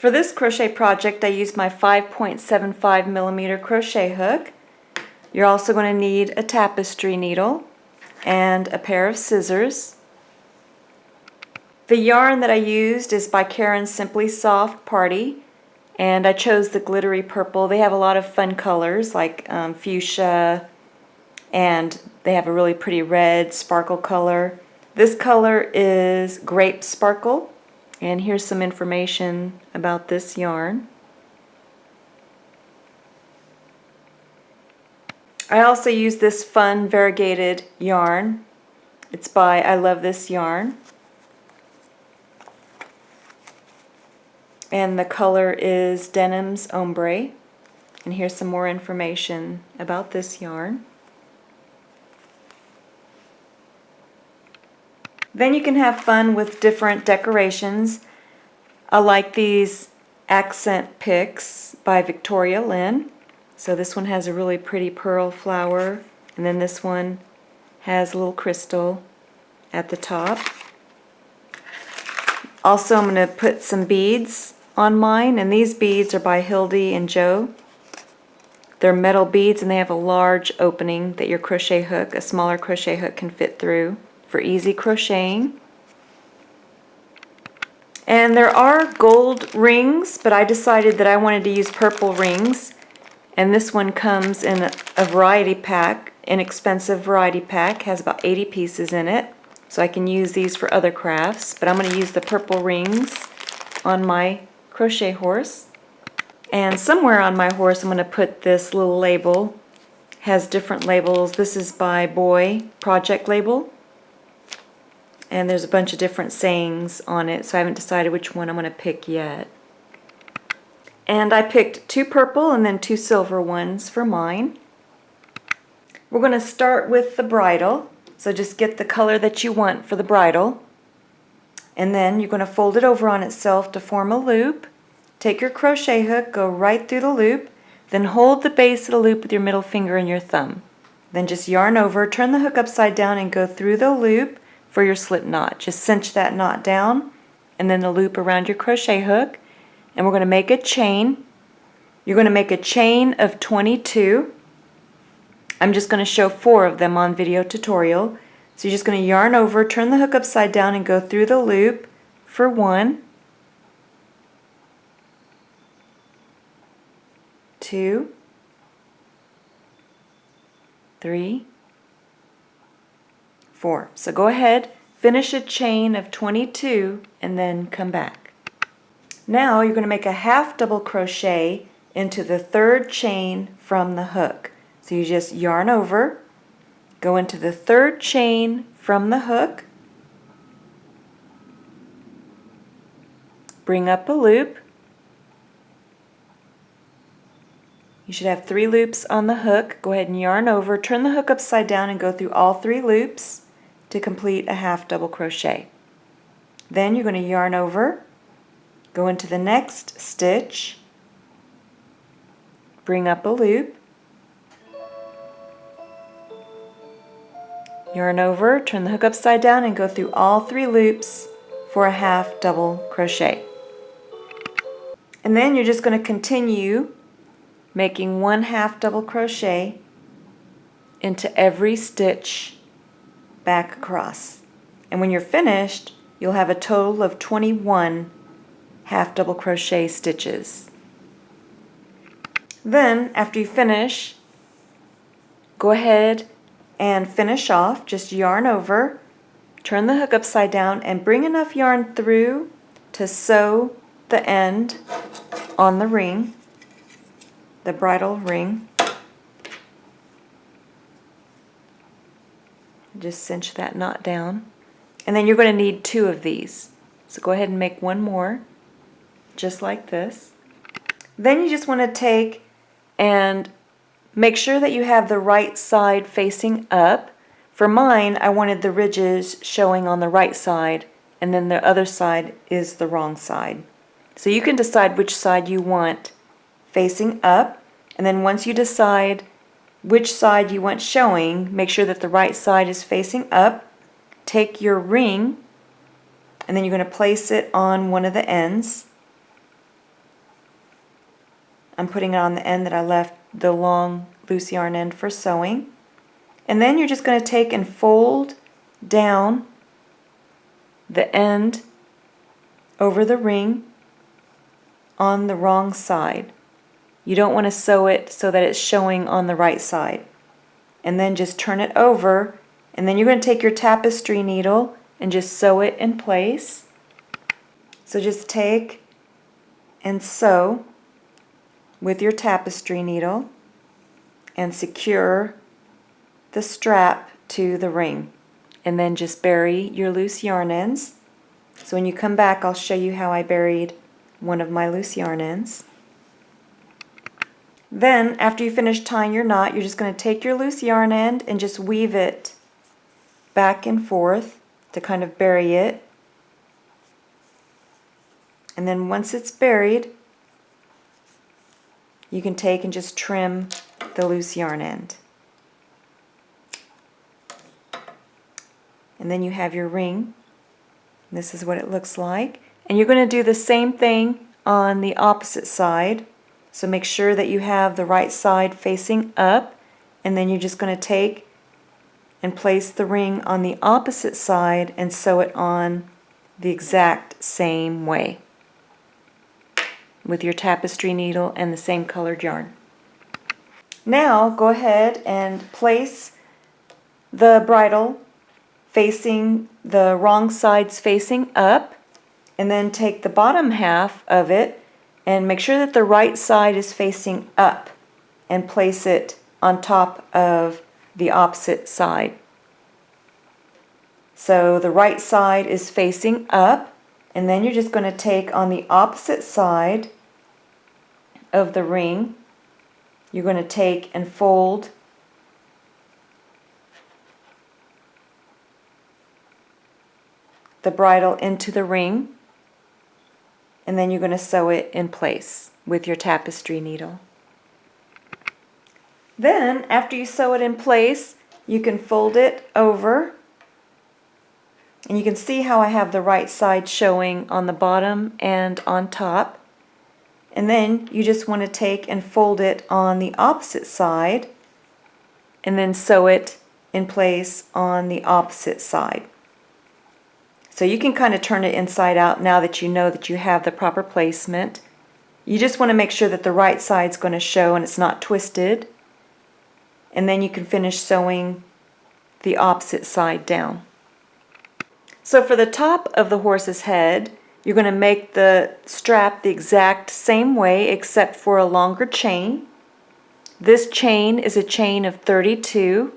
For this crochet project I used my 5.75 millimeter crochet hook. You're also going to need a tapestry needle and a pair of scissors. The yarn that I used is by Karen's Simply Soft Party, and I chose the glittery purple. They have a lot of fun colors like fuchsia, and they have a really pretty red sparkle color. This color is Grape Sparkle, and here's some information about this yarn. I also use this fun variegated yarn. It's by I Love This Yarn. And the color is Denim's Ombre. And here's some more information about this yarn. Then you can have fun with different decorations. I like these accent picks by Victoria Lynn. So this one has a really pretty pearl flower, and then this one has a little crystal at the top. Also, I'm going to put some beads on mine, and these beads are by Hildy and Joe. They're metal beads, and they have a large opening that your crochet hook, a smaller crochet hook, can fit through for easy crocheting. And there are gold rings, but I decided that I wanted to use purple rings, and this one comes in a variety pack, inexpensive variety pack, has about 80 pieces in it, so I can use these for other crafts, but I'm going to use the purple rings on my crochet horse. And somewhere on my horse I'm going to put this little label. It has different labels. This is by Boy Project Label, and there's a bunch of different sayings on it, so I haven't decided which one I'm going to pick yet. And I picked 2 purple and then 2 silver ones for mine. We're going to start with the bridle, so just get the color that you want for the bridle, and then you're going to fold it over on itself to form a loop. Take your crochet hook, go right through the loop, then hold the base of the loop with your middle finger and your thumb. Then just yarn over, turn the hook upside down and go through the loop for your slip knot. Just cinch that knot down and then the loop around your crochet hook, and we're going to make a chain. You're going to make a chain of 22. I'm just going to show 4 of them on video tutorial. So you're just going to yarn over, turn the hook upside down and go through the loop for 1, 2, 3, 4. So go ahead, finish a chain of 22 and then come back. Now you're going to make a half double crochet into the 3rd chain from the hook. So you just yarn over, go into the 3rd chain from the hook, bring up a loop. You should have 3 loops on the hook. Go ahead and yarn over, turn the hook upside down and go through all 3 loops to complete a half double crochet. Then you're going to yarn over, go into the next stitch, bring up a loop, yarn over, turn the hook upside down and go through all 3 loops for a half double crochet. And then you're just going to continue making 1 half double crochet into every stitch back across. And when you're finished, you'll have a total of 21 half double crochet stitches. Then after you finish, go ahead and finish off. Just yarn over, turn the hook upside down and bring enough yarn through to sew the end on the ring, the bridle ring. Just cinch that knot down, and then you're going to need 2 of these, so go ahead and make 1 more just like this. Then you just want to take and make sure that you have the right side facing up. For mine, I wanted the ridges showing on the right side, and then the other side is the wrong side. So you can decide which side you want facing up, and then once you decide which side you want showing, make sure that the right side is facing up. Take your ring, and then you're going to place it on one of the ends. I'm putting it on the end that I left the long loose yarn end for sewing. And then you're just going to take and fold down the end over the ring on the wrong side. You don't want to sew it so that it's showing on the right side. And then just turn it over, and then you're going to take your tapestry needle and just sew it in place. So just take and sew with your tapestry needle and secure the strap to the ring. And then just bury your loose yarn ends. So when you come back, I'll show you how I buried one of my loose yarn ends. Then, after you finish tying your knot, you're just going to take your loose yarn end and just weave it back and forth to kind of bury it. And then once it's buried, you can take and just trim the loose yarn end. And then you have your ring. This is what it looks like. And you're going to do the same thing on the opposite side. So make sure that you have the right side facing up, and then you're just going to take and place the ring on the opposite side and sew it on the exact same way with your tapestry needle and the same colored yarn. Now go ahead and place the bridle facing the wrong sides facing up, and then take the bottom half of it and make sure that the right side is facing up and place it on top of the opposite side. So the right side is facing up, and then you're just going to take on the opposite side of the ring, you're going to take and fold the bridle into the ring, and then you're going to sew it in place with your tapestry needle. Then, after you sew it in place, you can fold it over, and you can see how I have the right side showing on the bottom and on top. And then you just want to take and fold it on the opposite side, and then sew it in place on the opposite side. So you can kind of turn it inside out now that you know that you have the proper placement. You just want to make sure that the right side's going to show and it's not twisted. And then you can finish sewing the opposite side down. So for the top of the horse's head, you're going to make the strap the exact same way except for a longer chain. This chain is a chain of 32.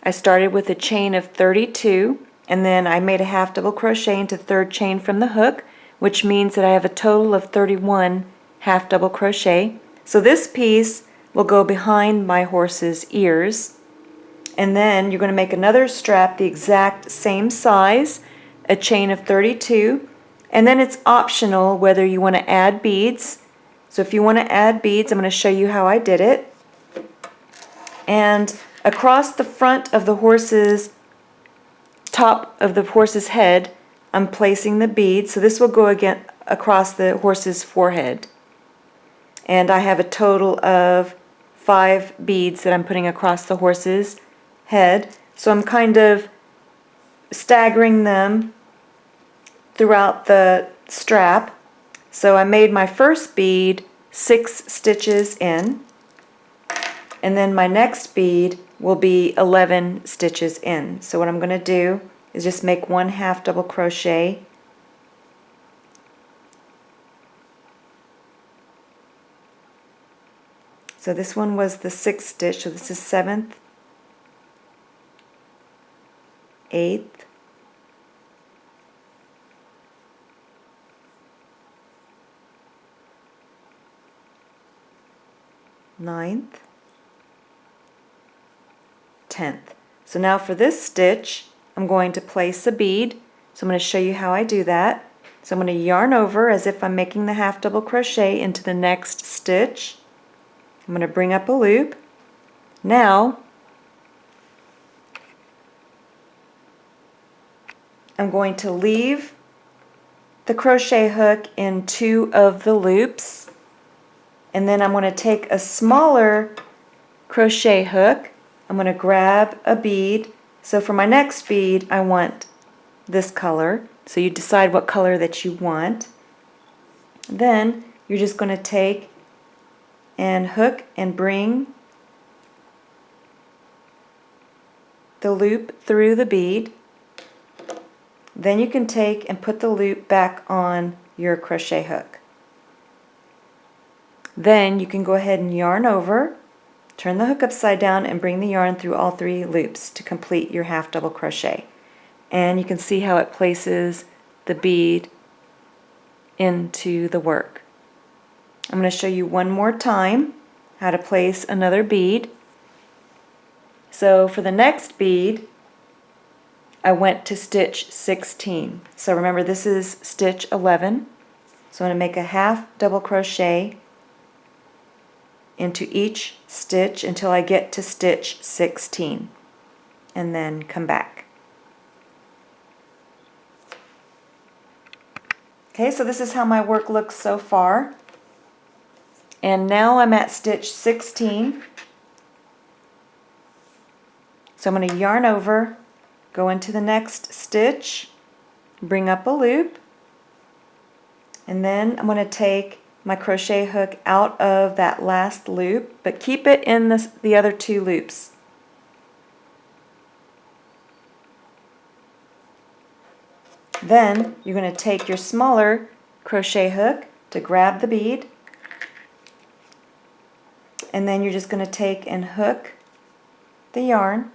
I started with a chain of 32, and then I made a half double crochet into the third chain from the hook, which means that I have a total of 31 half double crochet. So this piece will go behind my horse's ears, and then you're going to make another strap the exact same size, a chain of 32, and then it's optional whether you want to add beads. So if you want to add beads, I'm going to show you how I did it. And across the front of the horse's top of the horse's head, I'm placing the beads. So this will go again across the horse's forehead. And I have a total of 5 beads that I'm putting across the horse's head. So I'm kind of staggering them throughout the strap. So I made my first bead 6 stitches in, and then my next bead will be 11 stitches in. So what I'm going to do is just make 1 half double crochet So this one was the 6th stitch, so this is 7th, 8th, 9th, 10th. So now for this stitch, I'm going to place a bead. So I'm going to show you how I do that. So I'm going to yarn over as if I'm making the half double crochet into the next stitch. I'm going to bring up a loop. Now I'm going to leave the crochet hook in 2 of the loops, and then I'm going to take a smaller crochet hook. I'm going to grab a bead. So for my next bead I want this color. So you decide what color that you want. Then you're just going to take and hook and bring the loop through the bead. Then you can take and put the loop back on your crochet hook. Then you can go ahead and yarn over, turn the hook upside down, and bring the yarn through all 3 loops to complete your half double crochet. And you can see how it places the bead into the work. I'm going to show you one more time how to place another bead. So for the next bead, I went to stitch 16. So remember, this is stitch 11. So I'm going to make a half double crochet into each stitch until I get to stitch 16, and then come back. Okay, so this is how my work looks so far. And now I'm at stitch 16. So I'm going to yarn over, go into the next stitch, bring up a loop, and then I'm going to take my crochet hook out of that last loop, but keep it in the other 2 loops. Then you're going to take your smaller crochet hook to grab the bead, and then you're just going to take and hook the yarn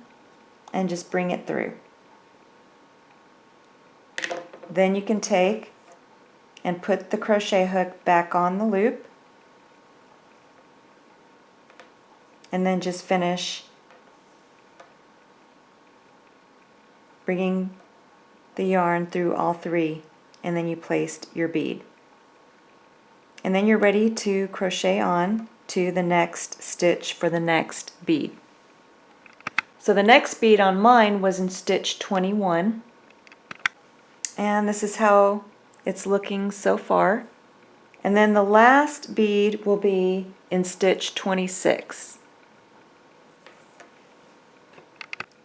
and just bring it through. Then you can take and put the crochet hook back on the loop, and then just finish bringing the yarn through all 3, and then you placed your bead. And then you're ready to crochet on to the next stitch for the next bead. So the next bead on mine was in stitch 21, and this is how it's looking so far. And then the last bead will be in stitch 26.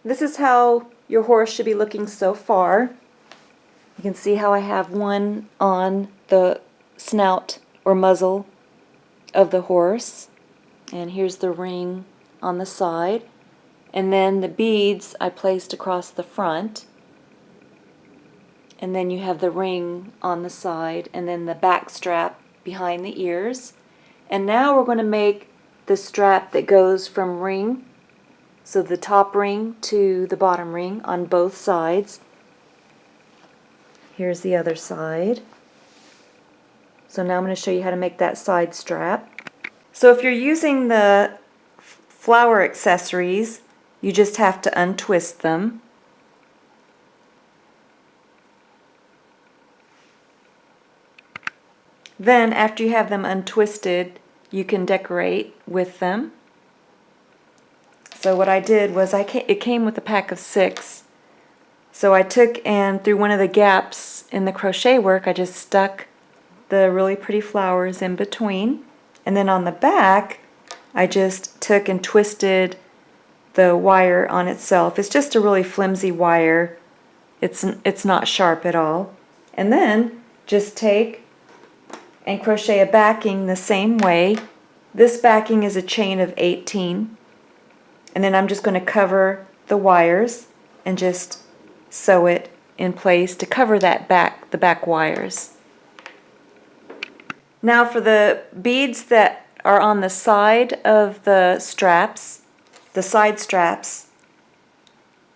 This is how your horse should be looking so far. You can see how I have one on the snout or muzzle of the horse, and here's the ring on the side, and then the beads I placed across the front, and then you have the ring on the side, and then the back strap behind the ears. And now we're going to make the strap that goes from ring, so the top ring to the bottom ring on both sides. Here's the other side. So now I'm going to show you how to make that side strap. So if you're using the flower accessories, you just have to untwist them. Then after you have them untwisted, you can decorate with them. So what I did was it came with a pack of 6. So I took and through one of the gaps in the crochet work, I just stuck the really pretty flowers in between. And then on the back, I just took and twisted the wire on itself. It's just a really flimsy wire. It's not sharp at all. And then just take and crochet a backing the same way. This backing is a chain of 18. And then I'm just going to cover the wires and just sew it in place to cover that the back wires. Now for the beads that are on the side of the straps, the side straps,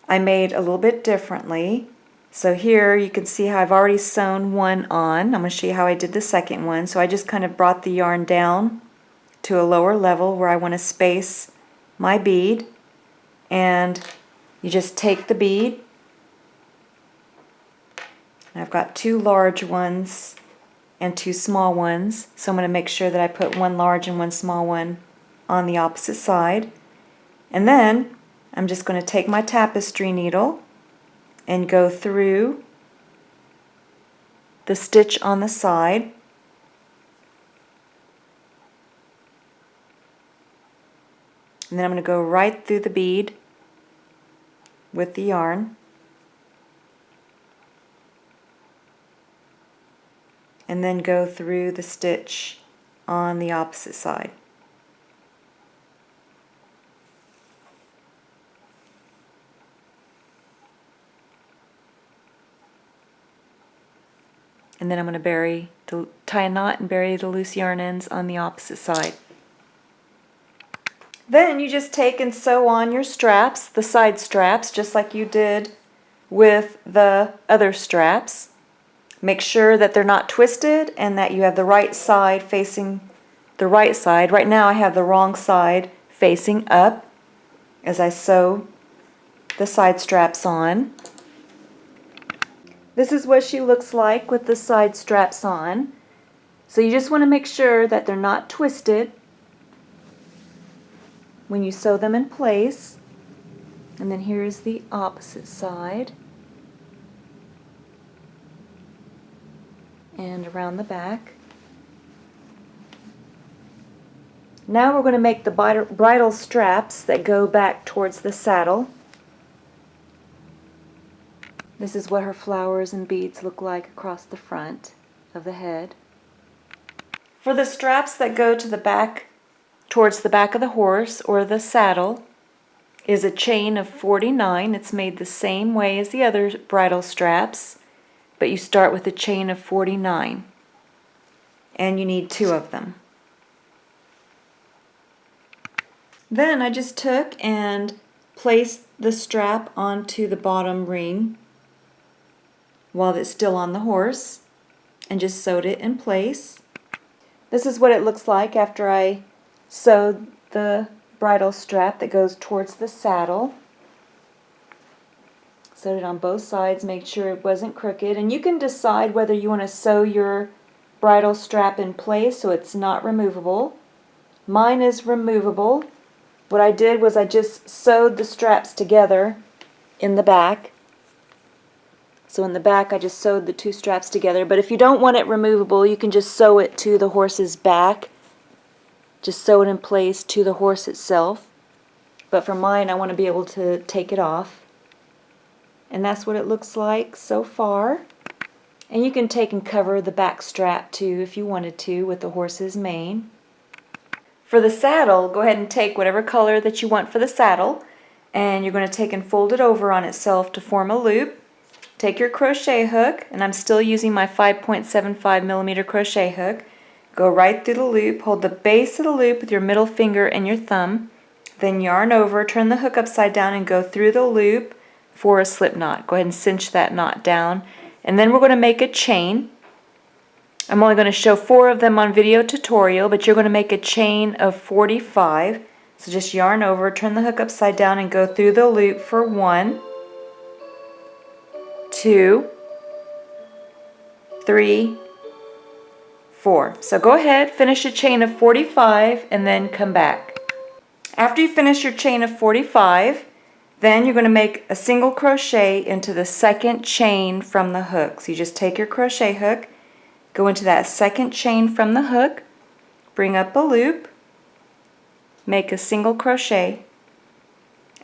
I made a little bit differently. So here you can see how I've already sewn one on. I'm going to show you how I did the second one. So I just kind of brought the yarn down to a lower level where I want to space my bead, and you just take the bead. And I've got 2 large ones and 2 small ones, so I'm going to make sure that I put one large and one small one on the opposite side. And then I'm just going to take my tapestry needle and go through the stitch on the side. And then I'm going to go right through the bead with the yarn. And then go through the stitch on the opposite side. And then I'm going to tie a knot and bury the loose yarn ends on the opposite side. Then you just take and sew on your straps, the side straps, just like you did with the other straps. Make sure that they're not twisted and that you have the right side facing the right side. Right now I have the wrong side facing up as I sew the side straps on. This is what she looks like with the side straps on. So you just want to make sure that they're not twisted when you sew them in place. And then here's the opposite side. And around the back. Now we're going to make the bridle straps that go back towards the saddle. This is what her flowers and beads look like across the front of the head. For the straps that go to the back, towards the back of the horse or the saddle, is a chain of 49. It's made the same way as the other bridle straps, but you start with a chain of 49. And you need 2 of them. Then I just took and placed the strap onto the bottom ring while it's still on the horse and just sewed it in place. This is what it looks like after I sewed the bridle strap that goes towards the saddle. Sewed it on both sides, made sure it wasn't crooked, and you can decide whether you want to sew your bridle strap in place so it's not removable. Mine is removable. What I did was I just sewed the straps together in the back. So in the back I just sewed the 2 straps together, but if you don't want it removable, you can just sew it to the horse's back. Just sew it in place to the horse itself. But for mine, I want to be able to take it off. And that's what it looks like so far. And you can take and cover the back strap too if you wanted to with the horse's mane. For the saddle, go ahead and take whatever color that you want for the saddle, and you're going to take and fold it over on itself to form a loop. Take your crochet hook, and I'm still using my 5.75mm crochet hook. Go right through the loop, hold the base of the loop with your middle finger and your thumb, then yarn over, turn the hook upside down and go through the loop for a slip knot. Go ahead and cinch that knot down, and then we're going to make a chain. I'm only going to show 4 of them on video tutorial, but you're going to make a chain of 45. So just yarn over, turn the hook upside down and go through the loop for 1, 2, 3, 4. So go ahead, finish a chain of 45 and then come back. After you finish your chain of 45, then you're going to make a single crochet into the second chain from the hook. So you just take your crochet hook, go into that second chain from the hook, bring up a loop, make a single crochet,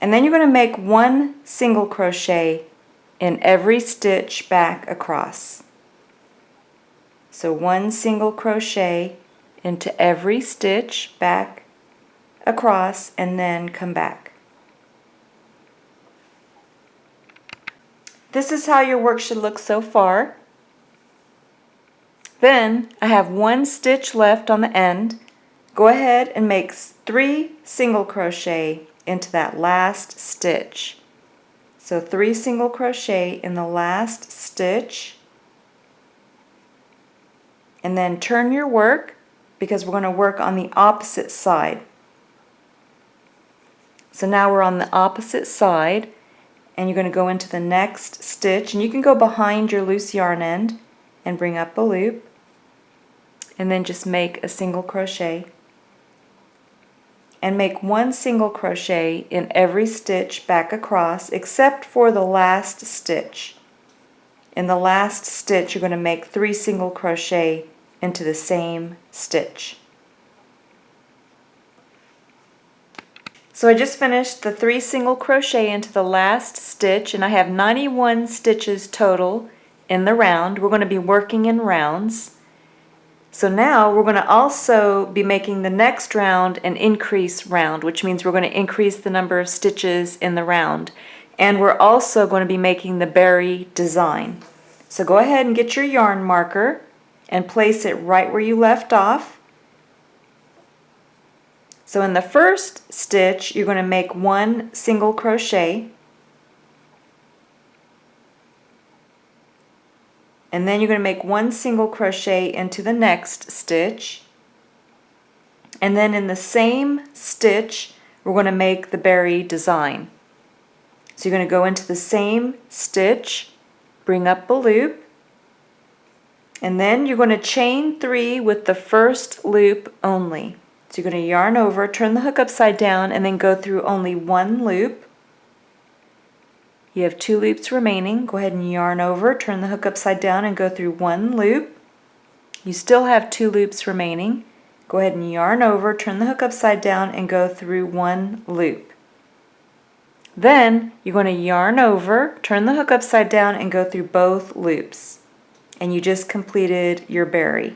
and then you're going to make 1 single crochet in every stitch back across. So 1 single crochet into every stitch back across and then come back. This is how your work should look so far. Then I have 1 stitch left on the end. Go ahead and make 3 single crochet into that last stitch. So 3 single crochet in the last stitch, and then turn your work because we're going to work on the opposite side. So now we're on the opposite side, and you're going to go into the next stitch, and you can go behind your loose yarn end and bring up a loop, and then just make a single crochet. And make 1 single crochet in every stitch back across except for the last stitch. in the last stitch you're going to make 3 single crochet into the same stitch. So I just finished the 3 single crochet into the last stitch, and I have 91 stitches total in the round. We're going to be working in rounds. So now we're going to also be making the next round an increase round, which means we're going to increase the number of stitches in the round. And we're also going to be making the berry design. So go ahead and get your yarn marker and place it right where you left off. So in the first stitch, you're going to make 1 single crochet. And then you're going to make 1 single crochet into the next stitch. And then in the same stitch, we're going to make the berry design. So you're going to go into the same stitch, bring up a loop, and then you're going to chain 3 with the first loop only. So you're going to yarn over, turn the hook upside down, and then go through only 1 loop. You have 2 loops remaining. Go ahead and yarn over, turn the hook upside down, and go through 1 loop. You still have 2 loops remaining. Go ahead and yarn over, turn the hook upside down, and go through 1 loop. Then you're going to yarn over, turn the hook upside down, and go through both loops. And you just completed your berry.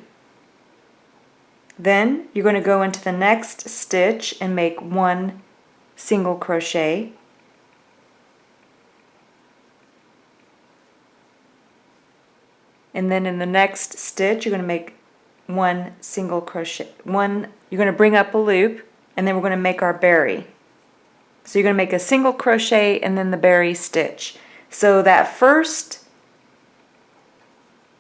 Then you're going to go into the next stitch and make 1 single crochet. And then in the next stitch you're going to make 1 single crochet. You're going to bring up a loop, and then we're going to make our berry. So you're going to make a single crochet and then the berry stitch. So that first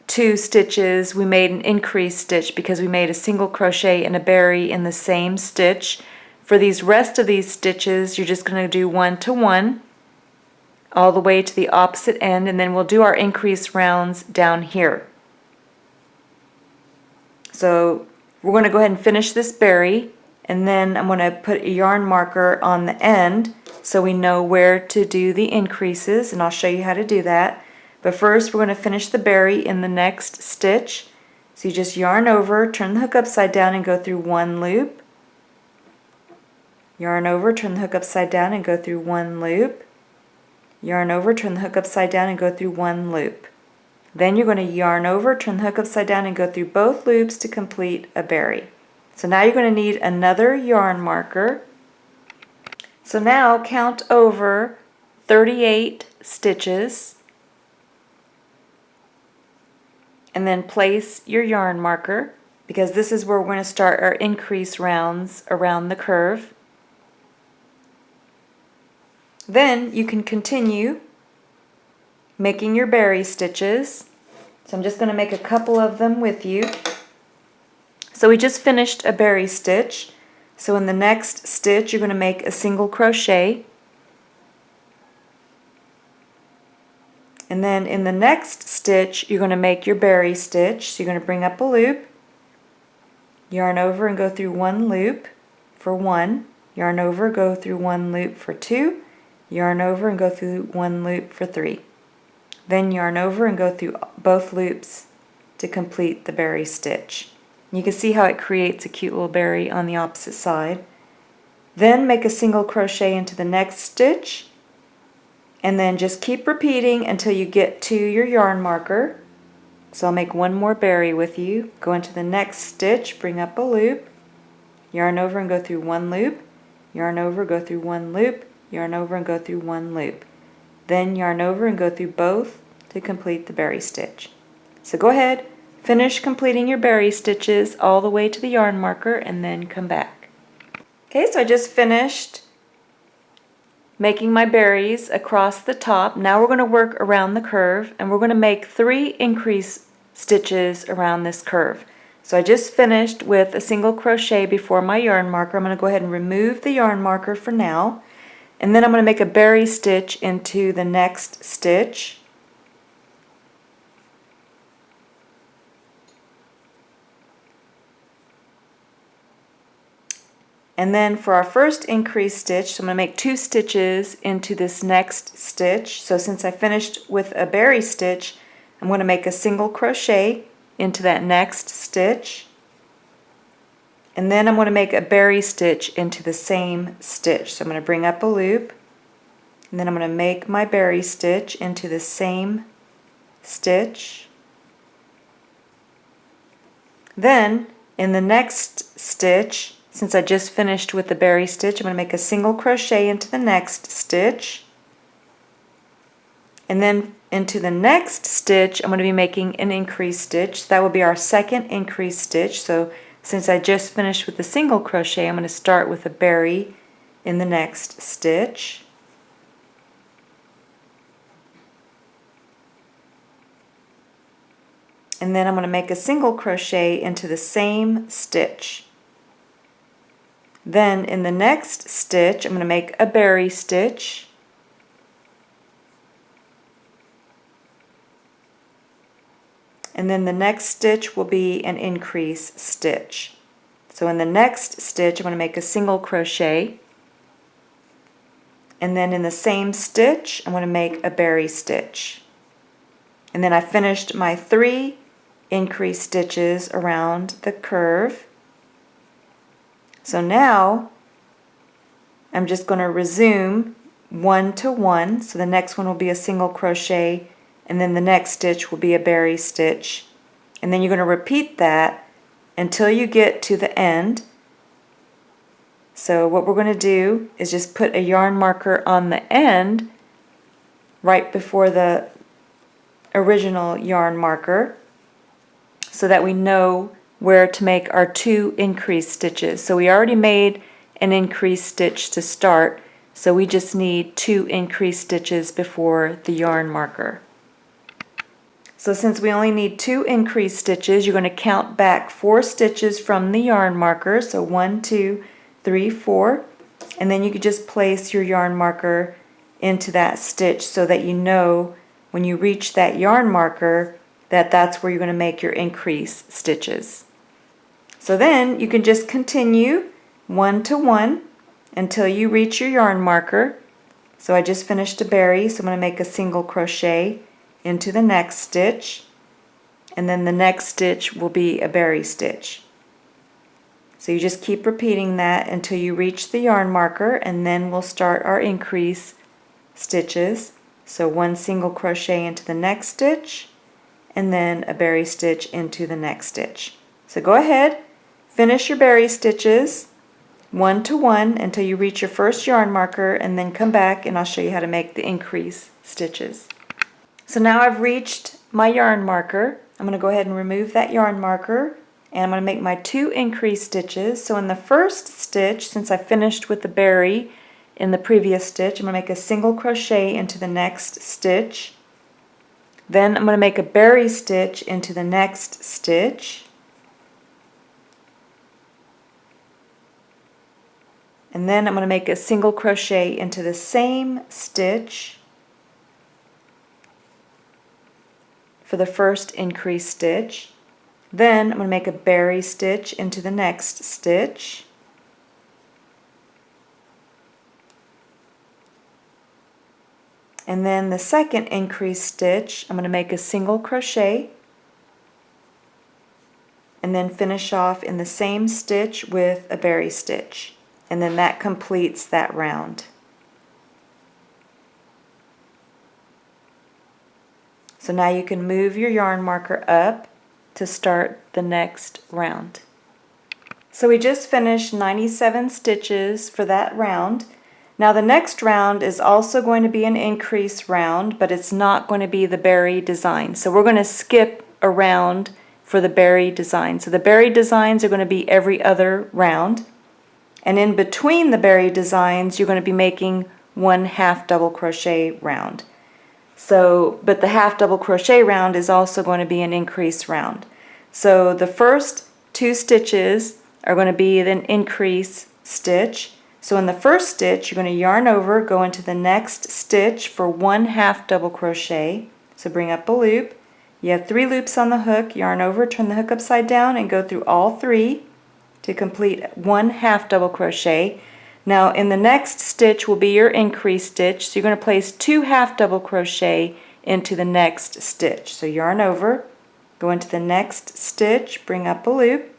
2 stitches we made an increase stitch because we made a single crochet and a berry in the same stitch. For these rest of these stitches you're just going to do 1 to 1 all the way to the opposite end, and then we'll do our increase rounds down here. So we're going to go ahead and finish this berry, and then I'm going to put a yarn marker on the end so we know where to do the increases, and I'll show you how to do that. But first we're going to finish the berry in the next stitch. So you just yarn over, turn the hook upside down, and go through 1 loop. Yarn over, turn the hook upside down, and go through 1 loop. Yarn over, turn the hook upside down, and go through 1 loop. Then you're going to yarn over, turn the hook upside down, and go through both loops to complete a berry. So now you're going to need another yarn marker. So now count over 38 stitches, and then place your yarn marker, because this is where we're going to start our increase rounds around the curve. Then you can continue making your berry stitches. So I'm just going to make a couple of them with you. So we just finished a berry stitch. So in the next stitch you're going to make a single crochet. And then in the next stitch you're going to make your berry stitch. So you're going to bring up a loop, yarn over and go through 1 loop for 1, yarn over, go through 1 loop for 2, yarn over and go through 1 loop for 3. Then yarn over and go through both loops to complete the berry stitch. You can see how it creates a cute little berry on the opposite side. Then make a single crochet into the next stitch, and then just keep repeating until you get to your yarn marker. So I'll make 1 more berry with you. Go into the next stitch, bring up a loop, yarn over and go through 1 loop, yarn over, go through 1 loop, yarn over and go through 1 loop. Then yarn over and go through both to complete the berry stitch. So go ahead, finish completing your berry stitches all the way to the yarn marker, and then come back. Okay, so I just finished making my berries across the top. Now we're going to work around the curve, and we're going to make 3 increase stitches around this curve. So I just finished with a single crochet before my yarn marker. I'm going to go ahead and remove the yarn marker for now, and then I'm going to make a berry stitch into the next stitch. And then for our first increase stitch, so I'm going to make 2 stitches into this next stitch. So since I finished with a berry stitch, I'm going to make a single crochet into that next stitch, and then I'm going to make a berry stitch into the same stitch. So I'm going to bring up a loop, and then I'm going to make my berry stitch into the same stitch. Then in the next stitch, since I just finished with the berry stitch, I'm going to make a single crochet into the next stitch, and then into the next stitch I'm going to be making an increase stitch. That will be our second increase stitch. So since I just finished with the single crochet, I'm going to start with a berry in the next stitch. And then I'm going to make a single crochet into the same stitch. Then in the next stitch I'm going to make a berry stitch. And then the next stitch will be an increase stitch. So in the next stitch I'm going to make a single crochet, and then in the same stitch I'm going to make a berry stitch. And then I finished my 3 increase stitches around the curve. So now I'm just going to resume 1 to 1. So the next one will be a single crochet, and then the next stitch will be a berry stitch. And then you're going to repeat that until you get to the end. So what we're going to do is just put a yarn marker on the end right before the original yarn marker so that we know where to make our 2 increase stitches. So we already made an increase stitch to start, so we just need 2 increase stitches before the yarn marker. So since we only need 2 increase stitches, you're going to count back 4 stitches from the yarn marker. So 1, 2, 3, 4, and then you could just place your yarn marker into that stitch so that you know when you reach that yarn marker that that's where you're going to make your increase stitches. So then you can just continue 1 to 1 until you reach your yarn marker. So I just finished a berry, so I'm going to make a single crochet into the next stitch, and then the next stitch will be a berry stitch. So you just keep repeating that until you reach the yarn marker, and then we'll start our increase stitches. So 1 single crochet into the next stitch, and then a berry stitch into the next stitch. So go ahead, finish your berry stitches 1 to 1 until you reach your first yarn marker, and then come back and I'll show you how to make the increase stitches. So now I've reached my yarn marker. I'm going to go ahead and remove that yarn marker, and I'm going to make my 2 increase stitches. So in the first stitch, since I finished with the berry in the previous stitch, I'm going to make a single crochet into the next stitch. Then I'm going to make a berry stitch into the next stitch. And then I'm going to make a single crochet into the same stitch for the first increase stitch. Then I'm going to make a berry stitch into the next stitch. And then the second increase stitch, I'm going to make a single crochet and then finish off in the same stitch with a berry stitch. And then that completes that round. So now you can move your yarn marker up to start the next round. So we just finished 97 stitches for that round. Now the next round is also going to be an increase round, but it's not going to be the berry design. So we're going to skip a round for the berry design. So the berry designs are going to be every other round. And in between the berry designs, you're going to be making 1 half double crochet round. So, but the half double crochet round is also going to be an increase round. So the first 2 stitches are going to be an increase stitch. So in the first stitch, you're going to yarn over, go into the next stitch for 1 half double crochet. So bring up a loop. You have 3 loops on the hook, yarn over, turn the hook upside down, and go through all 3 to complete 1 half double crochet. Now in the next stitch will be your increase stitch, so you're going to place 2 half double crochet into the next stitch. So yarn over, go into the next stitch, bring up a loop,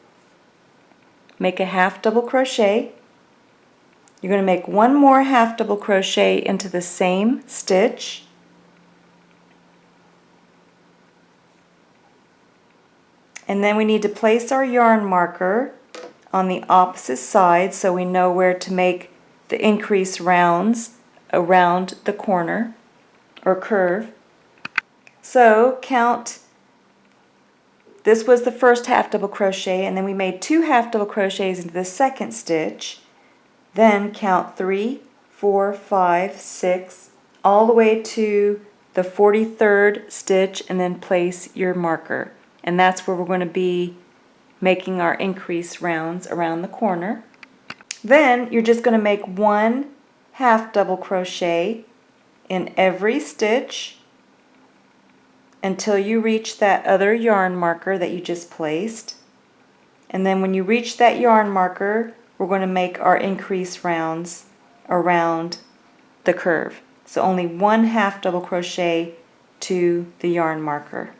make a half double crochet. You're going to make one more half double crochet into the same stitch. And then we need to place our yarn marker on the opposite side so we know where to make the increase rounds around the corner or curve. So count, this was the first half double crochet, and then we made 2 half double crochets into the second stitch. Then count 3, 4, 5, 6, all the way to the 43rd stitch, and then place your marker. And that's where we're going to be making our increase rounds around the corner. Then you're just going to make 1 half double crochet in every stitch until you reach that other yarn marker that you just placed. And then when you reach that yarn marker, we're going to make our increase rounds around the curve. So only 1 half double crochet to the yarn marker.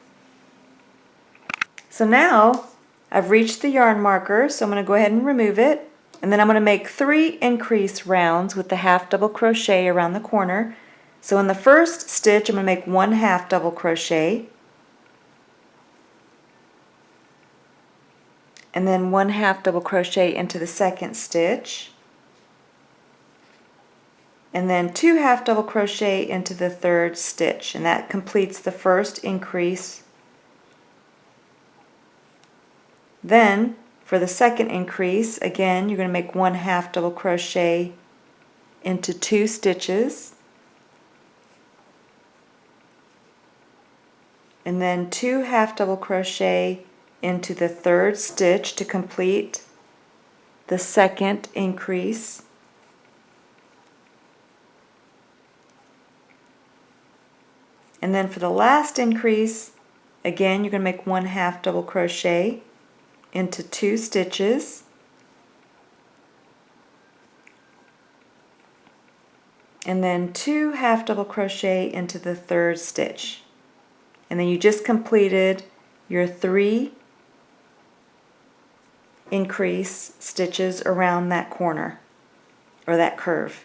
So now I've reached the yarn marker, so I'm going to go ahead and remove it, and then I'm going to make 3 increase rounds with the half double crochet around the corner. So in the first stitch I'm going to make 1 half double crochet, and then 1 half double crochet into the second stitch, and then 2 half double crochet into the third stitch, and that completes the first increase. Then for the second increase, again, you're going to make 1 half double crochet into 2 stitches, and then 2 half double crochet into the third stitch to complete the second increase. And then for the last increase, again, you're going to make 1 half double crochet into 2 stitches, and then 2 half double crochet into the third stitch. And then you just completed your 3 increase stitches around that corner or that curve.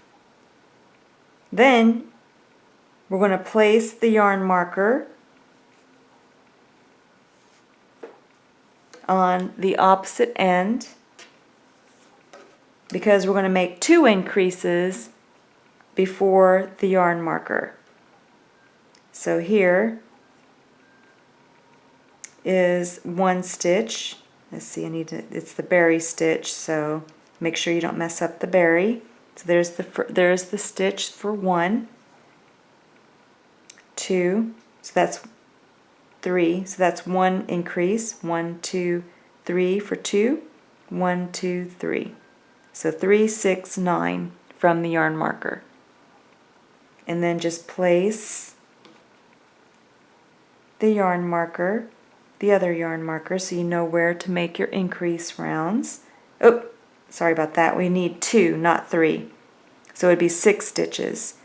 Then we're going to place the yarn marker on the opposite end because we're going to make 2 increases before the yarn marker. So here is 1 stitch. Let's see, it's the berry stitch, so make sure you don't mess up the berry. So there's the stitch for 1, 2, so that's 3, so that's 1 increase, 1, 2, 3 for 2, 1, 2, 3. So 3, 6, 9 from the yarn marker. And then just place the yarn marker, the other yarn marker, so you know where to make your increase rounds. Oh, sorry about that. We need 2, not 3. So it would be 6 stitches.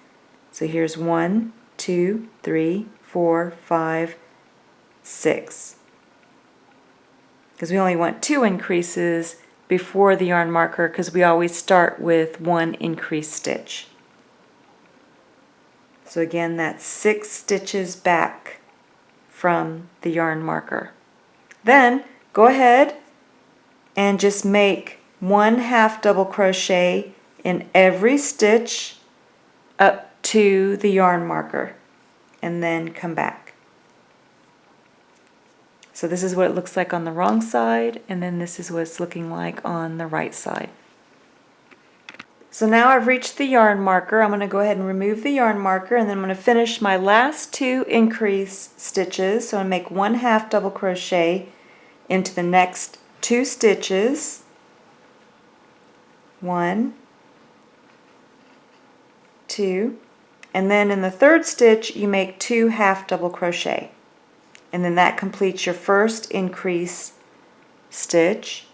So here's 1, 2, 3, 4, 5, 6. Because we only want 2 increases before the yarn marker because we always start with 1 increase stitch. So again, that's 6 stitches back from the yarn marker. Then go ahead and just make 1 half double crochet in every stitch up to the yarn marker and then come back. So this is what it looks like on the wrong side, and then this is what it's looking like on the right side. So now I've reached the yarn marker. I'm going to go ahead and remove the yarn marker, and then I'm going to finish my last 2 increase stitches. So I'm going to make 1 half double crochet into the next 2 stitches. 1, 2, and then in the third stitch you make 2 half double crochet, and then that completes your first increase stitch.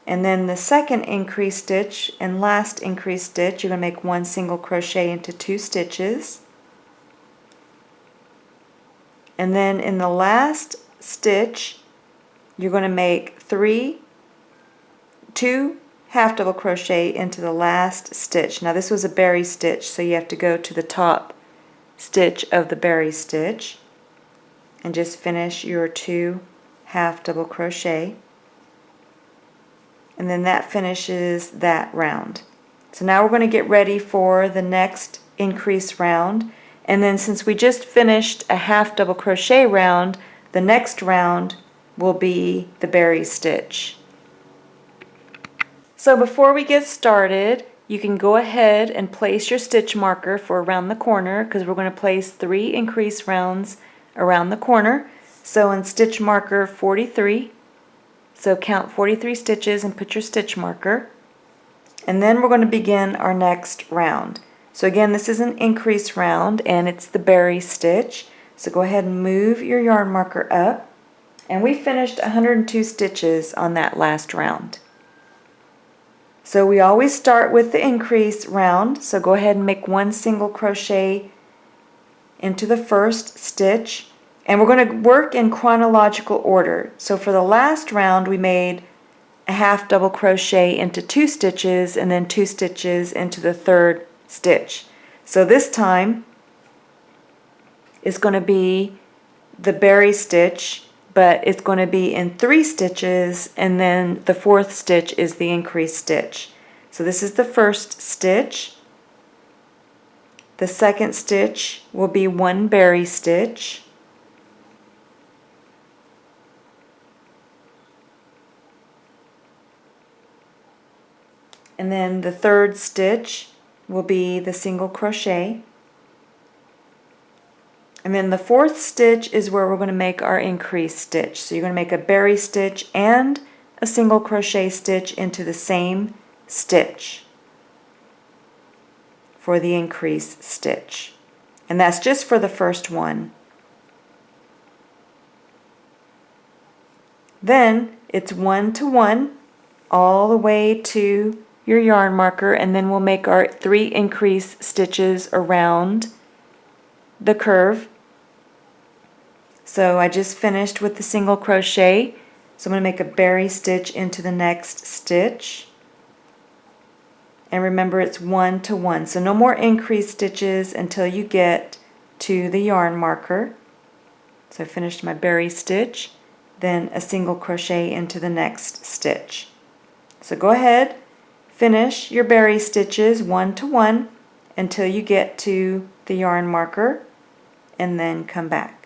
And then the second increase stitch and last increase stitch, you're going to make 1 single crochet into 2 stitches. And then in the last stitch, you're going to make 2 half double crochet into the last stitch. Now this was a berry stitch, so you have to go to the top stitch of the berry stitch and just finish your 2 half double crochet, and then that finishes that round. So now we're going to get ready for the next increase round, and then since we just finished a half double crochet round, the next round will be the berry stitch. So before we get started, you can go ahead and place your stitch marker for around the corner, because we're going to place 3 increase rounds around the corner. So in stitch marker 43, so count 43 stitches and put your stitch marker. And then we're going to begin our next round. So again, this is an increase round and it's the berry stitch. So go ahead and move your yarn marker up. And we finished 102 stitches on that last round. So we always start with the increase round, so go ahead and make 1 single crochet into the first stitch, and we're going to work in chronological order. So for the last round we made a half double crochet into 2 stitches and then 2 stitches into the third stitch. So this time is going to be the berry stitch, but it's going to be in 3 stitches, and then the 4th stitch is the increase stitch. So this is the first stitch. The second stitch will be 1 berry stitch. And then the third stitch will be the single crochet. And then the 4th stitch is where we're going to make our increase stitch. So you're going to make a berry stitch and a single crochet stitch into the same stitch for the increase stitch. And that's just for the first one. Then it's 1 to 1 all the way to your yarn marker, and then we'll make our 3 increase stitches around the curve. So I just finished with the single crochet, so I'm going to make a berry stitch into the next stitch. And remember, it's 1 to 1, so no more increase stitches until you get to the yarn marker. So I finished my berry stitch, then a single crochet into the next stitch. So go ahead, finish your berry stitches 1 to 1 until you get to the yarn marker, and then come back.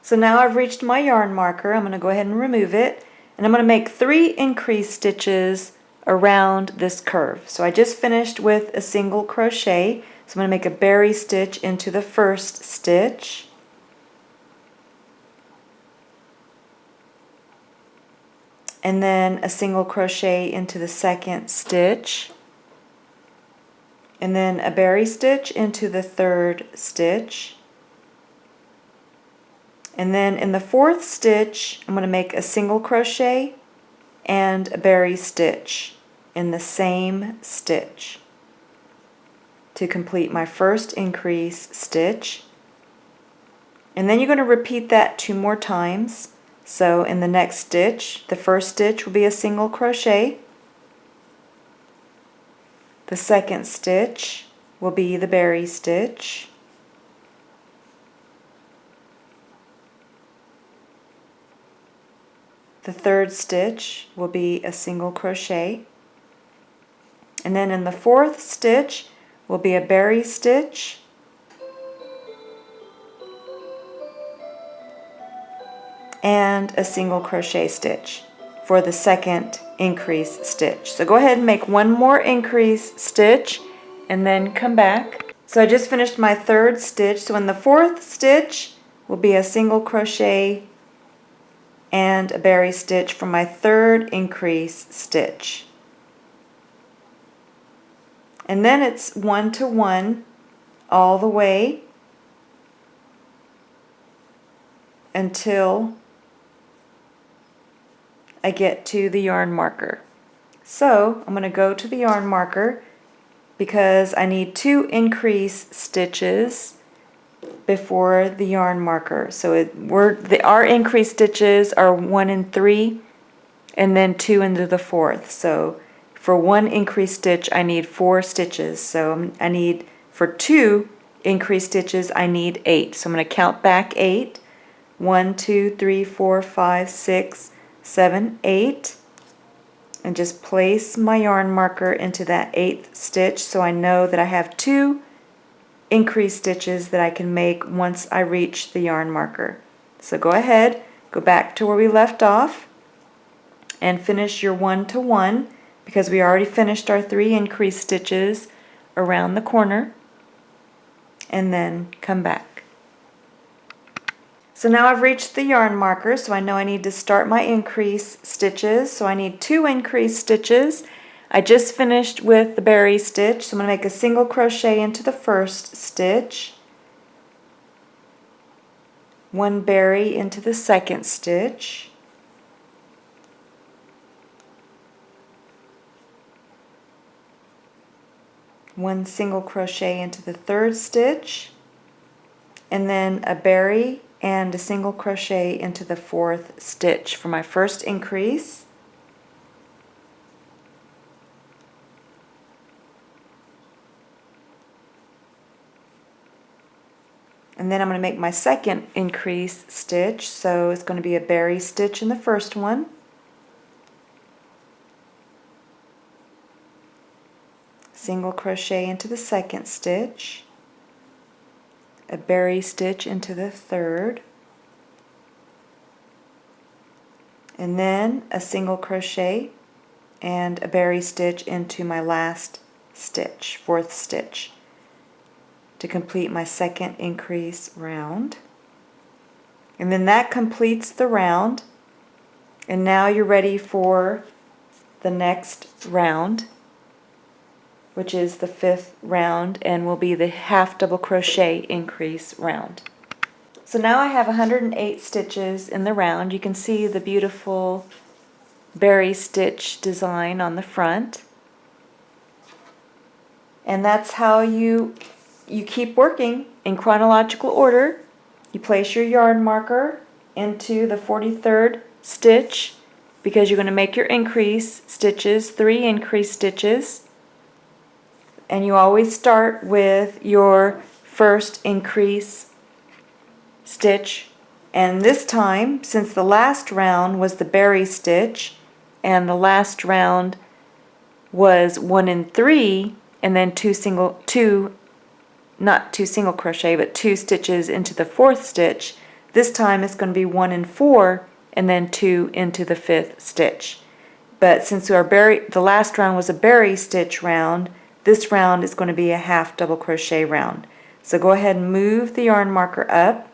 So now I've reached my yarn marker. I'm going to go ahead and remove it, and I'm going to make 3 increase stitches around this curve. So I just finished with a single crochet, so I'm going to make a berry stitch into the first stitch, and then a single crochet into the second stitch, and then a berry stitch into the third stitch. And then in the 4th stitch, I'm going to make a single crochet and a berry stitch in the same stitch to complete my first increase stitch. And then you're going to repeat that 2 more times. So in the next stitch, the first stitch will be a single crochet. The second stitch will be the berry stitch. The third stitch will be a single crochet, and then in the 4th stitch will be a berry stitch, and a single crochet stitch for the second increase stitch. So go ahead and make 1 more increase stitch and then come back. So I just finished my 3rd stitch, so in the 4th stitch will be a single crochet and a berry stitch for my 3rd increase stitch. And then it's 1 to 1 all the way until I get to the yarn marker. So I'm going to go to the yarn marker because I need 2 increase stitches before the yarn marker. So our increase stitches are 1 and 3 and then 2 into the 4th. So for 1 increase stitch I need 4 stitches. So I need, for 2 increase stitches I need 8. So I'm going to count back 8. 1, 2, 3, 4, 5, 6, 7, 8. And just place my yarn marker into that 8th stitch so I know that I have 2 increase stitches that I can make once I reach the yarn marker. So go ahead, go back to where we left off and finish your 1 to 1 because we already finished our 3 increase stitches around the corner, and then come back. So now I've reached the yarn marker, so I know I need to start my increase stitches. So I need 2 increase stitches. I just finished with the berry stitch, so I'm going to make a single crochet into the first stitch, 1 berry into the second stitch, one single crochet into the third stitch, and then a berry and a single crochet into the 4th stitch for my first increase. And then I'm going to make my second increase stitch, so it's going to be a berry stitch in the first one, single crochet into the second stitch, a berry stitch into the third, and then a single crochet and a berry stitch into my last stitch, 4th stitch, to complete my second increase round. And then that completes the round, and now you're ready for the next round, which is the 5th round and will be the half double crochet increase round. So now I have 108 stitches in the round. You can see the beautiful berry stitch design on the front. And that's how you keep working in chronological order. You place your yarn marker into the 43rd stitch because you're going to make your increase stitches, 3 increase stitches. And you always start with your first increase stitch, and this time, since the last round was the berry stitch and the last round was 1 and 3 and then 2 single crochet but 2 stitches into the 4th stitch, this time it's going to be 1 and 4 and then 2 into the 5th stitch. But since the last round was a berry stitch round, this round is going to be a half double crochet round. So go ahead and move the yarn marker up.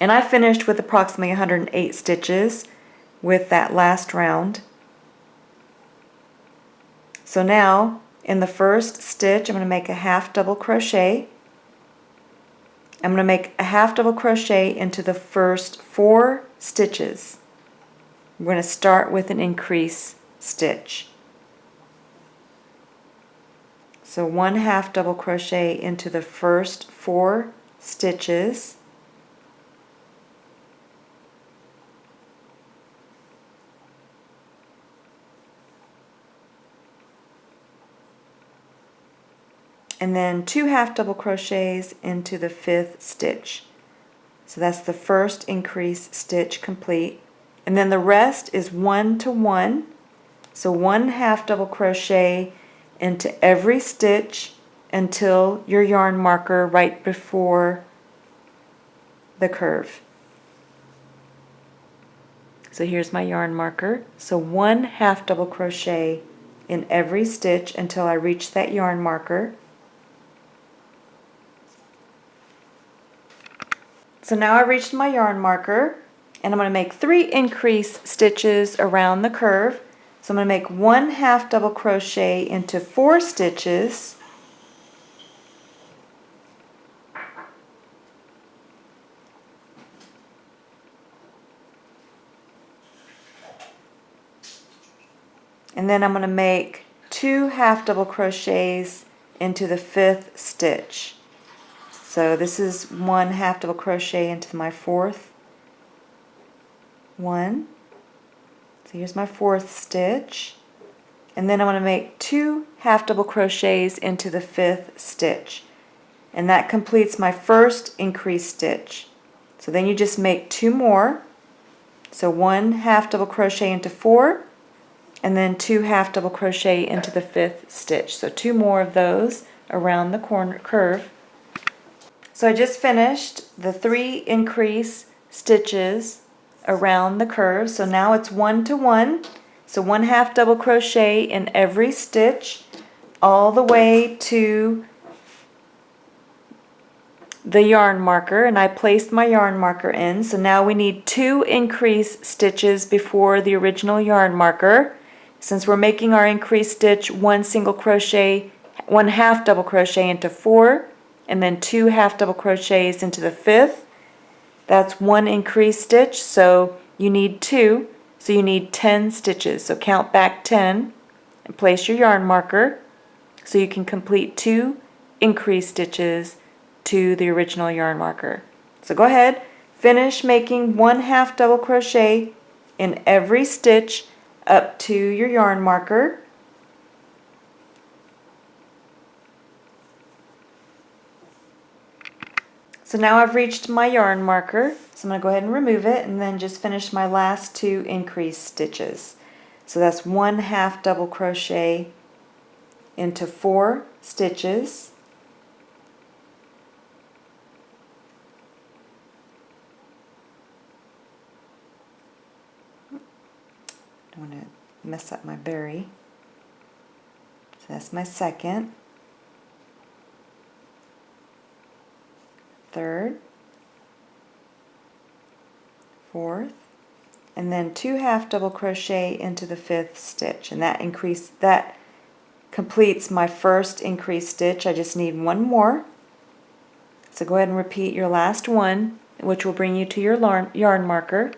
And I finished with approximately 108 stitches with that last round. So now in the first stitch I'm going to make a half double crochet. I'm going to make a half double crochet into the first 4 stitches. We're going to start with an increase stitch. So 1 half double crochet into the first 4 stitches, and then 2 half double crochets into the 5th stitch. So that's the first increase stitch complete, and then the rest is 1 to 1. So 1 half double crochet into every stitch until your yarn marker right before the curve. So here's my yarn marker. So 1 half double crochet in every stitch until I reach that yarn marker. So now I reached my yarn marker, and I'm going to make 3 increase stitches around the curve. So I'm going to make 1 half double crochet into 4 stitches, and then I'm going to make 2 half double crochets into the 5th stitch. So this is 1 half double crochet into my 4th one. So here's my 4th stitch, and then I'm going to make 2 half double crochets into the 5th stitch, and that completes my first increase stitch. So then you just make 2 more, so 1 half double crochet into 4, and then 2 half double crochet into the 5th stitch. So 2 more of those around the corner curve. So I just finished the 3 increase stitches around the curve. So now it's 1 to 1. So 1 half double crochet in every stitch all the way to the yarn marker, and I placed my yarn marker in. So now we need 2 increase stitches before the original yarn marker. Since we're making our increase stitch 1 single crochet, 1 half double crochet into 4, and then 2 half double crochets into the 5th, that's 1 increase stitch, so you need 2, so you need 10 stitches. So count back 10 and place your yarn marker so you can complete 2 increase stitches to the original yarn marker. So go ahead, finish making 1 half double crochet in every stitch up to your yarn marker. So now I've reached my yarn marker, so I'm going to go ahead and remove it and then just finish my last 2 increase stitches. So that's 1 half double crochet into 4 stitches. I don't want to mess up my berry. So that's my second, third, fourth, and then 2 half double crochet into the 5th stitch, and that completes my first increase stitch. I just need 1 more. So go ahead and repeat your last one, which will bring you to your yarn marker.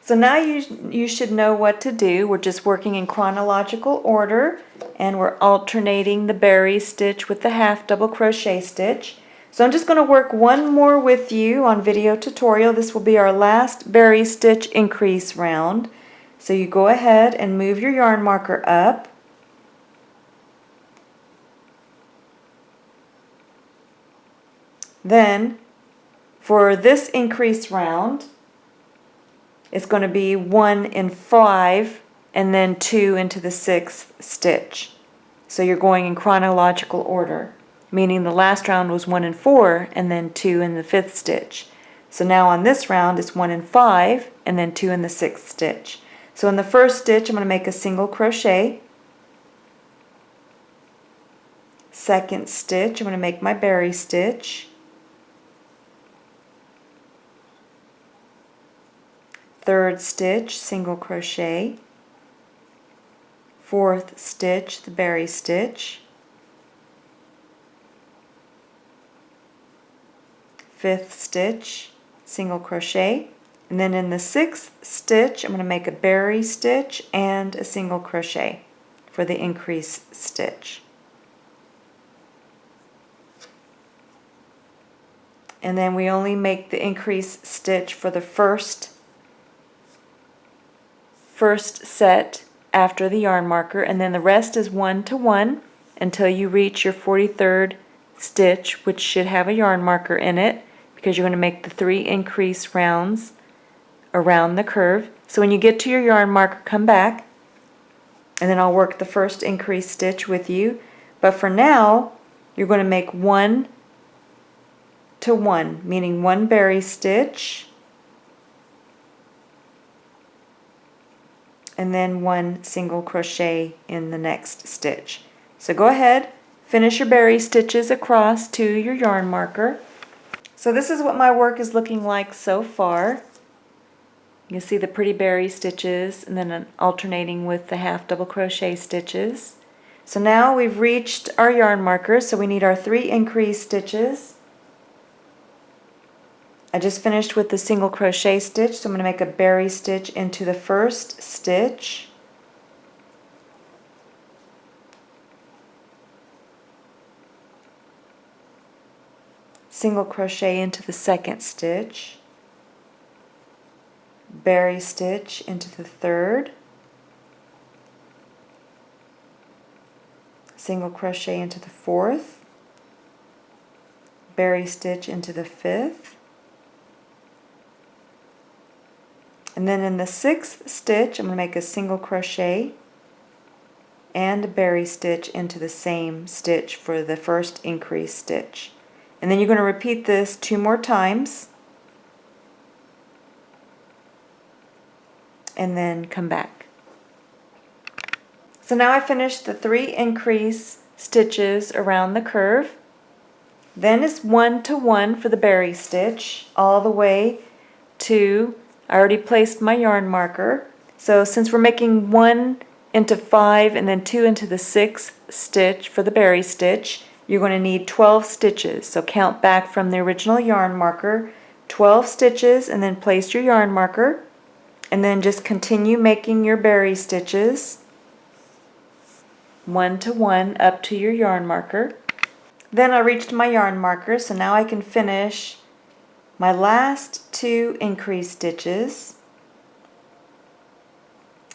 So now you should know what to do. We're just working in chronological order, and we're alternating the berry stitch with the half double crochet stitch. So I'm just going to work 1 more with you on video tutorial. This will be our last berry stitch increase round. So you go ahead and move your yarn marker up. Then for this increase round, it's going to be 1 in 5 and then 2 into the 6th stitch. So you're going in chronological order, meaning the last round was 1 in 4 and then 2 in the 5th stitch. So now on this round it's 1 in 5 and then 2 in the 6th stitch. So in the first stitch I'm going to make a single crochet. Second stitch I'm going to make my berry stitch. Third stitch, single crochet. Fourth stitch, the berry stitch. Fifth stitch, single crochet. And then in the 6th stitch, I'm going to make a berry stitch and a single crochet for the increase stitch. And then we only make the increase stitch for the first set after the yarn marker, and then the rest is 1 to 1 until you reach your 43rd stitch, which should have a yarn marker in it because you're going to make the 3 increase rounds around the curve. So when you get to your yarn marker, come back and then I'll work the first increase stitch with you. But for now you're going to make 1 to 1, meaning 1 berry stitch and then 1 single crochet in the next stitch. So go ahead, finish your berry stitches across to your yarn marker. So this is what my work is looking like so far. You can see the pretty berry stitches and then alternating with the half double crochet stitches. So now we've reached our yarn marker, so we need our 3 increase stitches. I just finished with the single crochet stitch, so I'm going to make a berry stitch into the first stitch. single crochet into the second stitch, berry stitch into the third, single crochet into the fourth, berry stitch into the fifth, and then in the sixth stitch I'm going to make a single crochet and a berry stitch into the same stitch for the first increase stitch. And then you're going to repeat this 2 more times and then come back. So now I finished the 3 increase stitches around the curve. Then it's 1 to 1 for the berry stitch all the way to, I already placed my yarn marker. So since we're making 1 into 5 and then 2 into the 6th stitch for the berry stitch, you're going to need 12 stitches. So count back from the original yarn marker, 12 stitches, and then place your yarn marker, and then just continue making your berry stitches 1 to 1 up to your yarn marker. Then I reached my yarn marker, so now I can finish my last 2 increase stitches.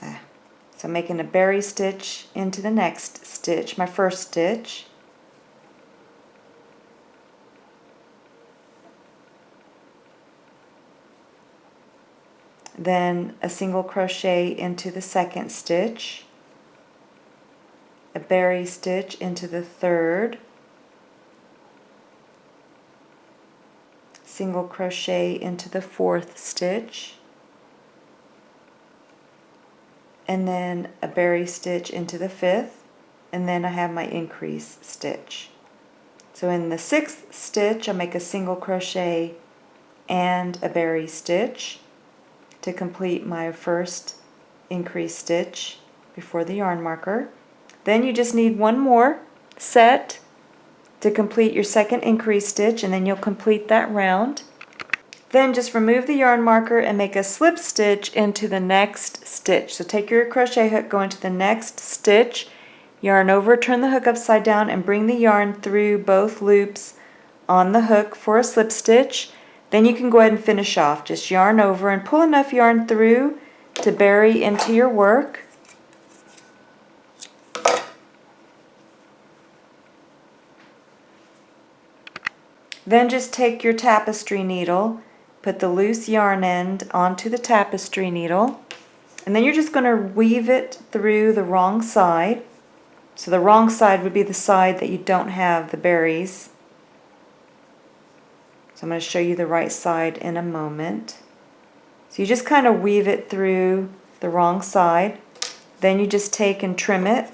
So I'm making a berry stitch into the next stitch, my first stitch. Then a single crochet into the second stitch, a berry stitch into the third, single crochet into the fourth stitch, and then a berry stitch into the fifth, and then I have my increase stitch. So in the sixth stitch I make a single crochet and a berry stitch to complete my first increase stitch before the yarn marker. Then you just need 1 more set to complete your second increase stitch, and then you'll complete that round. Then just remove the yarn marker and make a slip stitch into the next stitch. So take your crochet hook, go into the next stitch, yarn over, turn the hook upside down, and bring the yarn through both loops on the hook for a slip stitch. Then you can go ahead and finish off. Just yarn over and pull enough yarn through to bury into your work. Then just take your tapestry needle, put the loose yarn end onto the tapestry needle, and then you're just going to weave it through the wrong side. So the wrong side would be the side that you don't have the berries. So I'm going to show you the right side in a moment. So you just kind of weave it through the wrong side. Then you just take and trim it.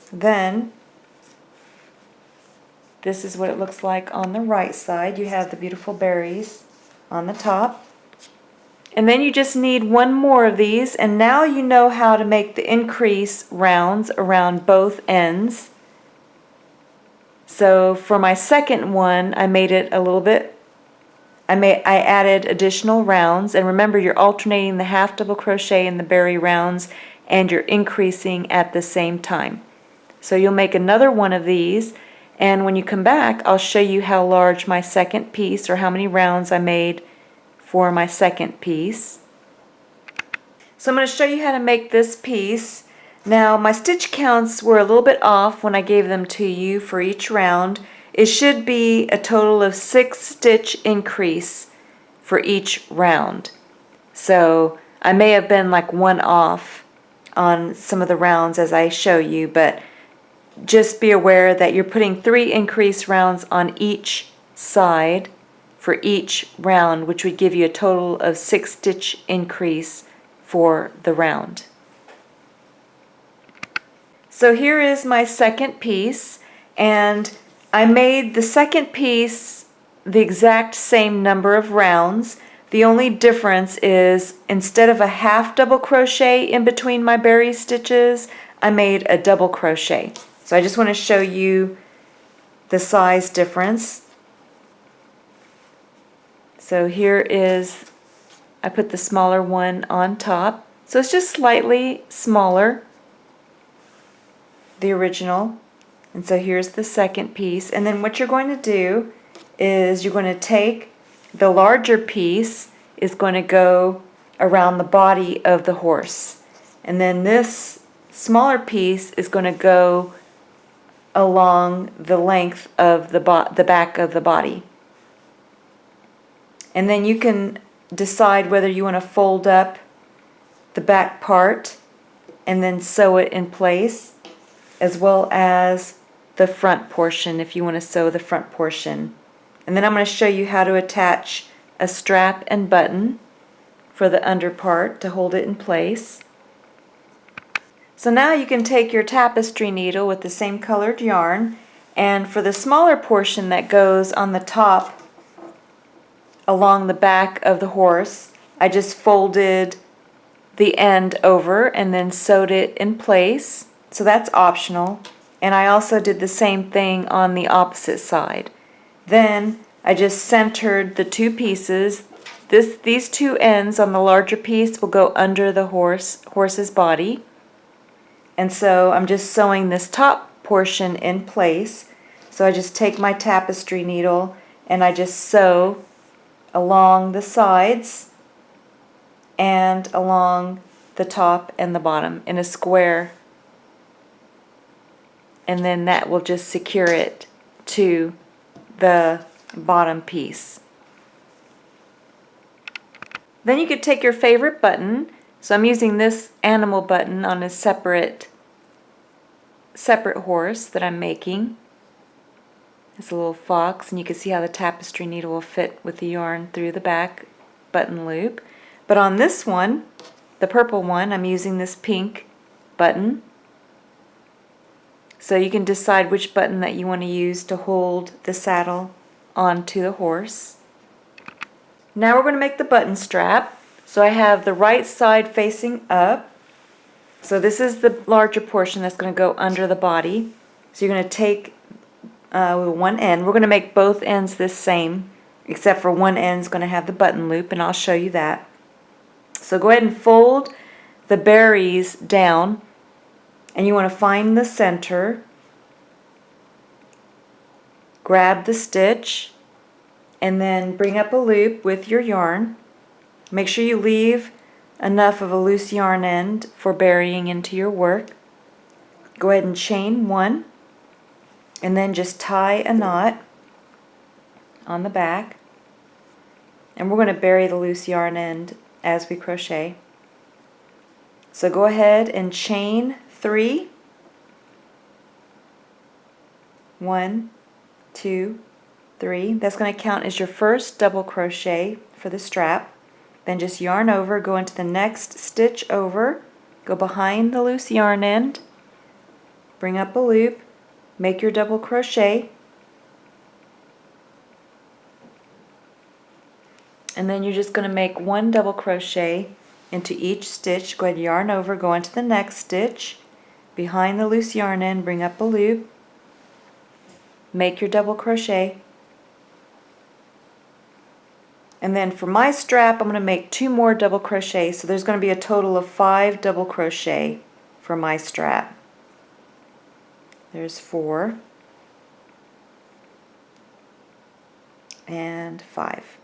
Then this is what it looks like on the right side. You have the beautiful berries on the top. And then you just need 1 more of these, and now you know how to make the increase rounds around both ends. So for my second one, I made it a little bit, I added additional rounds, and remember you're alternating the half double crochet in the berry rounds and you're increasing at the same time. So you'll make another one of these, and when you come back I'll show you how large my second piece, or how many rounds I made for my second piece. So I'm going to show you how to make this piece. Now my stitch counts were a little bit off when I gave them to you for each round. It should be a total of 6 stitch increase for each round. So I may have been like 1 off on some of the rounds as I show you, but just be aware that you're putting 3 increase rounds on each side for each round, which would give you a total of 6 stitch increase for the round. So here is my second piece, and I made the second piece the exact same number of rounds. The only difference is instead of a half double crochet in between my berry stitches, I made a double crochet. So I just want to show you the size difference. So here is, I put the smaller one on top. So it's just slightly smaller, the original. And so here's the second piece. And then what you're going to do is you're going to take the larger piece is going to go around the body of the horse. And then this smaller piece is going to go along the length of the back of the body. And then you can decide whether you want to fold up the back part and then sew it in place, as well as the front portion if you want to sew the front portion. And then I'm going to show you how to attach a strap and button for the under part to hold it in place. So now you can take your tapestry needle with the same colored yarn, and for the smaller portion that goes on the top along the back of the horse, I just folded the end over and then sewed it in place. So that's optional. And I also did the same thing on the opposite side. Then I just centered the two pieces. These two ends on the larger piece will go under the horse's body. And so I'm just sewing this top portion in place. So I just take my tapestry needle and I just sew along the sides and along the top and the bottom in a square. And then that will just secure it to the bottom piece. Then you could take your favorite button. So I'm using this animal button on a separate horse that I'm making. It's a little fox, and you can see how the tapestry needle will fit with the yarn through the back button loop. But on this one, the purple one, I'm using this pink button. So you can decide which button that you want to use to hold the saddle onto the horse. Now we're going to make the button strap. So I have the right side facing up. So this is the larger portion that's going to go under the body. So you're going to take one end. We're going to make both ends the same, except for one end's going to have the button loop, and I'll show you that. So go ahead and fold the berries down, and you want to find the center, grab the stitch, and then bring up a loop with your yarn. Make sure you leave enough of a loose yarn end for burying into your work. Go ahead and chain one, and then just tie a knot on the back. And we're going to bury the loose yarn end as we crochet. So go ahead and chain 3. 1, 2, 3. That's going to count as your first double crochet for the strap. Then just yarn over, go into the next stitch over, go behind the loose yarn end, bring up a loop, make your double crochet, and then you're just going to make one double crochet into each stitch. Go ahead, yarn over, go into the next stitch, behind the loose yarn end, bring up a loop, make your double crochet. And then for my strap, I'm going to make 2 more double crochets, so there's going to be a total of 5 double crochet for my strap. There's 4 and 5.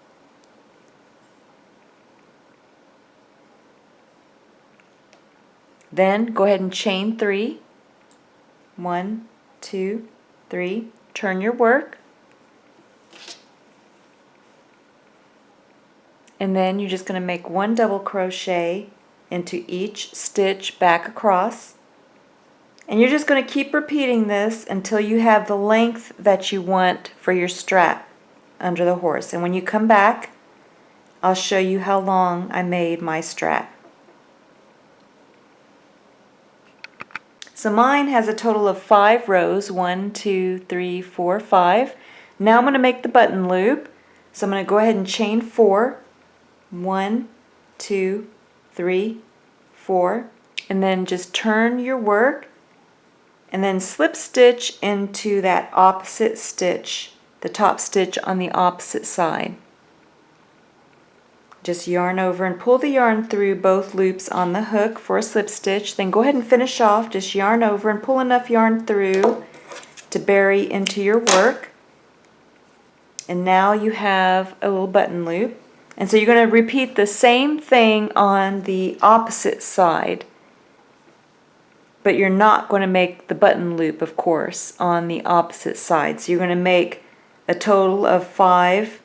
Then go ahead and chain 3. 1, 2, 3. Turn your work. And then you're just going to make 1 double crochet into each stitch back across. And you're just going to keep repeating this until you have the length that you want for your strap under the horse. And when you come back, I'll show you how long I made my strap. So mine has a total of 5 rows, 1, 2, 3, 4, 5. Now I'm going to make the button loop. So I'm going to go ahead and chain 4. 1, 2, 3, 4, and then just turn your work and then slip stitch into that opposite stitch, the top stitch on the opposite side. Just yarn over and pull the yarn through both loops on the hook for a slip stitch. Then go ahead and finish off. Just yarn over and pull enough yarn through to bury into your work. And now you have a little button loop. And so you're going to repeat the same thing on the opposite side. But you're not going to make the button loop, of course, on the opposite side. So you're going to make a total of 5,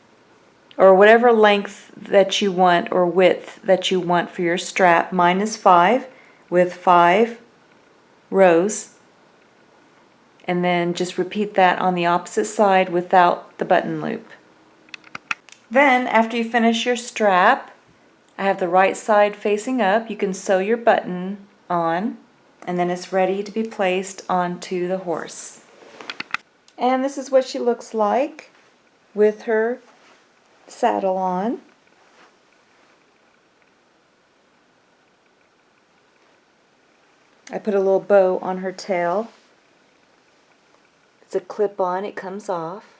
or whatever length that you want or width that you want for your strap. Mine is 5 with 5 rows. And then just repeat that on the opposite side without the button loop. Then, after you finish your strap, I have the right side facing up. You can sew your button on, and then it's ready to be placed onto the horse. And this is what she looks like with her saddle on. I put a little bow on her tail. It's a clip-on, it comes off.